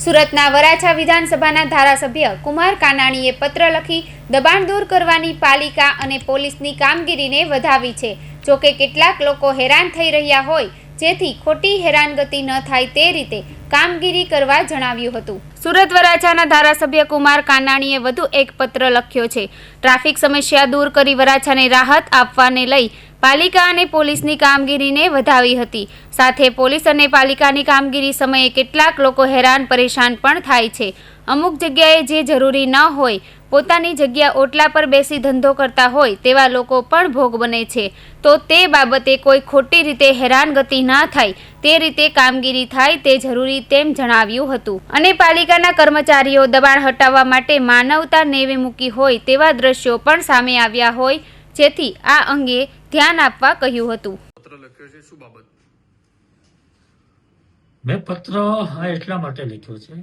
સુરતના વરાછા વિધાનસભાના ધારાસભ્ય કુમાર કાનાણીએ પત્ર લખી દબાણ દૂર કરવાની પાલિકા અને પોલીસની કામગીરીને વધાવી છે। જોકે કેટલાક લોકો હેરાન થઈ રહ્યા હોય, જેથી ખોટી હેરાનગતિ ન થાય તે રીતે કામગીરી કરવા જણાવ્યું હતું। સુરત વરાછાના ધારાસભ્ય કુમાર કાનાણીએ વધુ એક પત્ર લખ્યો છે। ટ્રાફિક સમસ્યા દૂર કરી વરાછાને રાહત આપવાને લઈ પાલિકા અને પોલીસની કામગીરીને વધાવી હતી। સાથે પોલીસ અને પાલિકાની કામગીરી સમયે કેટલાક લોકો હેરાન પરેશાન પણ થાય છે। અમુક જગ્યાએ જે જરૂરી ન હોય, પોતાની જગ્યા ઓટલા પર બેસી ધંધો કરતા હોય તેવા લોકો પણ ભોગ બને છે। તો તે બાબતે કોઈ ખોટી રીતે હેરાનગતિ ના થાય તે રીતે કામગીરી થાય તે જરૂરી તેમ જણાવ્યું હતું। અને પાલિકાના કર્મચારીઓ દબાણ હટાવવા માટે માનવતા નેવે મૂકી હોય તેવા દ્રશ્યો પણ સામે આવ્યા હોય, જેથી આ અંગે ધ્યાન આપવા કહ્યું હતું। મેં પત્ર એટલા માટે લખ્યો છે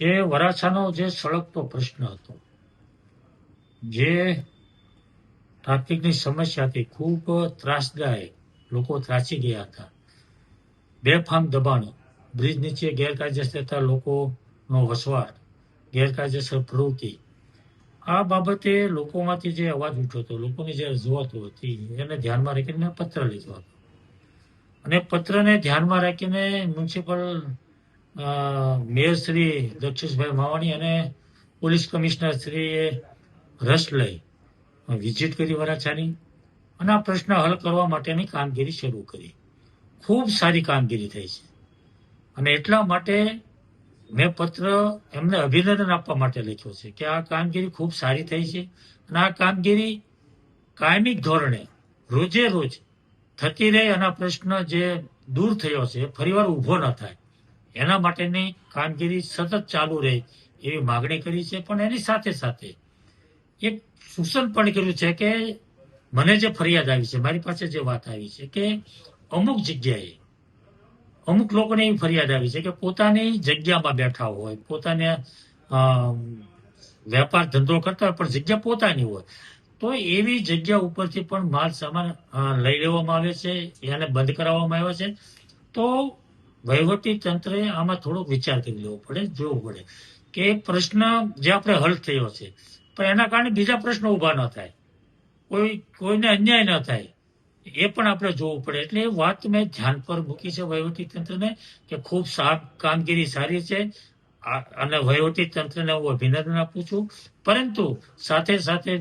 કે વરાછાનો જે સળગતો પ્રશ્ન હતો, જે ટ્રાફિકની સમસ્યા હતી, ખૂબ ત્રાસદાયક, લોકો ત્રાસી ગયા હતા। બેફામ દબાણો, બ્રિજ નીચે ગેરકાયદેસર લોકોનો વસવાટ, ગેરકાયદેસર પ્રવૃત્તિ, આ બાબતે લોકોમાંથી જે અવાજ ઉઠ્યો હતો, લોકોની જે રજૂઆતો હતી, એને ધ્યાનમાં રાખીને મેં પત્ર લખ્યો હતો। અને પત્રને ધ્યાનમાં રાખીને મ્યુનિસિપલ મેયર શ્રી દક્ષેશભાઈ માવાણી અને પોલીસ કમિશનર શ્રીએ રસ લઈ વિઝિટ કરી વરાછાની અને આ પ્રશ્ન હલ કરવા માટેની કામગીરી શરૂ કરી। ખૂબ સારી કામગીરી થઈ છે અને એટલા માટે મેં પત્ર એમને અભિનંદન આપવા માટે લખ્યો છે કે આ કામગીરી ખૂબ સારી થઈ છે અને આ કામગીરી કાયમી ધોરણે રોજે રોજ થતી રહે અને આ પ્રશ્ન જે દૂર થયો છે ફરીવાર ઊભો ન થાય એના માટેની કામગીરી સતત ચાલુ રહે એવી માગણી કરી છે। પણ એની સાથે સાથે એક સૂચન પણ કર્યું છે કે મને જે ફરિયાદ આવી છે, મારી પાસે જે વાત આવી છે કે અમુક જગ્યાએ અમુક લોકોને એવી ફરિયાદ આવી છે કે પોતાની જગ્યામાં બેઠા હોય, પોતાને વેપાર ધંધો કરતા હોય પણ જગ્યા પોતાની હોય, તો એવી જગ્યા ઉપરથી પણ માલ સામાન લઈ લેવામાં આવે છે, એને બંધ કરાવવામાં આવ્યો છે। તો વહીવટી તંત્રે આમાં થોડો વિચાર કરી લેવો પડે, જોવું પડે કે પ્રશ્ન જે આપણે હલ થયો છે પણ એના કારણે બીજા પ્રશ્નો ઊભા ન થાય, કોઈને અન્યાય ન થાય, એ પણ આપણે જોવું પડે। એટલે એ વાત મેં ધ્યાન પર મૂકી છે વહીવટી તંત્રને કે ખૂબ કામગીરી સારી છે અને વહીવટી તંત્રને હું અભિનંદન આપું છું। પરંતુ સાથે સાથે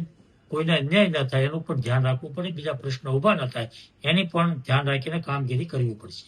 કોઈને અન્યાય ન થાય એનું પણ ધ્યાન રાખવું પડે, બીજા પ્રશ્નો ઊભા ન થાય એની પણ ધ્યાન રાખીને કામગીરી કરવી પડશે।